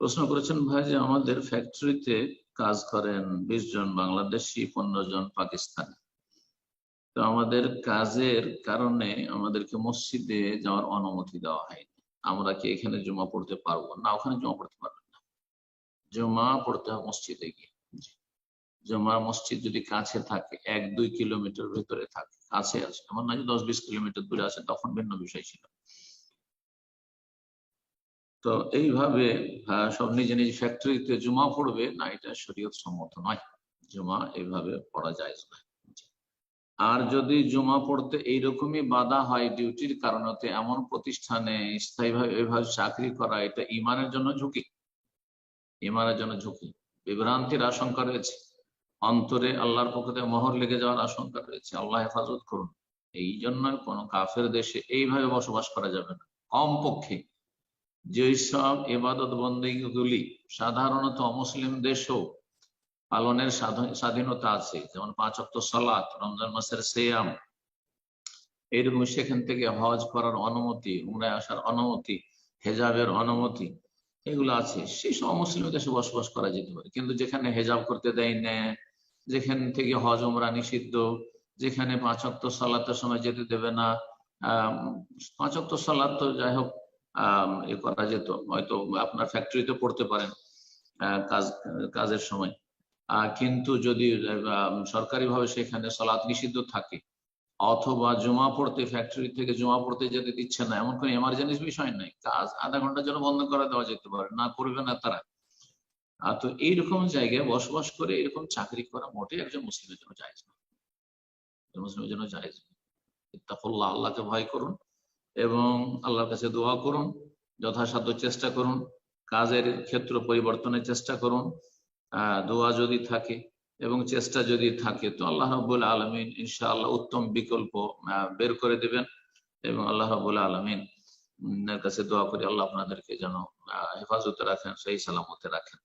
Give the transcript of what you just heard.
প্রশ্ন করেছেন ভাই যে আমাদের ফ্যাক্টরিতে কাজ করেন 20 জন বাংলাদেশি, 15 জন পাকিস্তানি। তো আমাদের কাজের কারণে আমাদেরকে মসজিদে যাওয়ার অনুমতি দেওয়া হয়নি। আমরা কি এখানে জুমা পড়তে পারবো না? ওখানে জমা পড়তে পারবেন না, জমা পড়তে হবে মসজিদে গিয়ে। জি। জমা মসজিদ যদি কাছে থাকে, 1-2 কিলোমিটার ভেতরে থাকে, কাছে আছে, এমন না যে 10-20 কিলোমিটার দূরে আছে, তখন ভিন্ন বিষয় ছিল। তো এইভাবে সব নিজ নিজ ফ্যাক্টরিতে জুমা পড়বে না, এটা শরীয়ত সম্মত নয়। জুমা এইভাবে পড়া যায় না। আর যদি জুমা পড়তে এইরকমই বাধা হয় ডিউটির কারণে, এমন প্রতিষ্ঠানে স্থায়ীভাবে এভাবে চাকরি করা, এটা ইমানের জন্য ঝুঁকি। ইমানের জন্য ঝুঁকি, বিভ্রান্তির আশঙ্কা রয়েছে, অন্তরে আল্লাহর পক্ষ থেকে মোহর লেগে যাওয়ার আশঙ্কা রয়েছে। আল্লাহ হেফাজত করুন। এই জন্য কোন কাফের দেশে এইভাবে বসবাস করা যাবে না। কমপক্ষে যেসব ইবাদত বন্দেগীগুলি সাধারণত অমুসলিম দেশেও পালনের স্বাধীনতা আছে, যেমন 5 ওয়াক্ত সালাত, রমজান মাসের সিয়াম, এইরকম সেখান থেকে হজ করার অনুমতি, উমরায় আসার অনুমতি, হেজাবের অনুমতি, এগুলো আছে, সেই সব মুসলিম দেশে বসবাস করা যেতে পারে। কিন্তু যেখানে হেজাব করতে দেয় না, যেখান থেকে হজ উমরা নিষিদ্ধ, যেখানে 5 ওয়াক্ত সালাতের সময় যেতে দেবে না, 5 ওয়াক্ত সালাত তো যাই হোক এ করা যেত, হয়তো আপনার ফ্যাক্টরিতে পড়তে পারেন কাজ কাজের সময়। কিন্তু যদি সরকারি ভাবে সেখানে সালাত নিষিদ্ধ থাকে, অথবা জমা পড়তে ফ্যাক্টরি থেকে জমা পড়তে যেতে দিচ্ছে না, এমন কোন এমার্জেন্সি বিষয় নাই, কাজ আধা ঘন্টার জন্য বন্ধ করে দেওয়া যেতে পারে, না করবে না তারা। তো এইরকম জায়গায় বসবাস করে এরকম চাকরি করা মোটেই একজন মুসলিমের জন্য জায়েজ না। মুসলিমের জন্য জায়েজ না। ইত্তাকুল্লাহ, আল্লাহকে ভয় করুন এবং আল্লাহর কাছে দোয়া করুন, যথাসাধ্য চেষ্টা করুন, কাজের ক্ষেত্র পরিবর্তনের চেষ্টা করুন। দোয়া যদি থাকে এবং চেষ্টা যদি থাকে, তো আল্লাহ রাব্বুল আলামিন ইনশাআল্লাহ উত্তম বিকল্প বের করে দেবেন। এবং আল্লাহ রাব্বুল আলামিন কাছে দোয়া করি, আল্লাহ আপনাদেরকে যেন হেফাজতে রাখেন, সেই সালামতে রাখেন।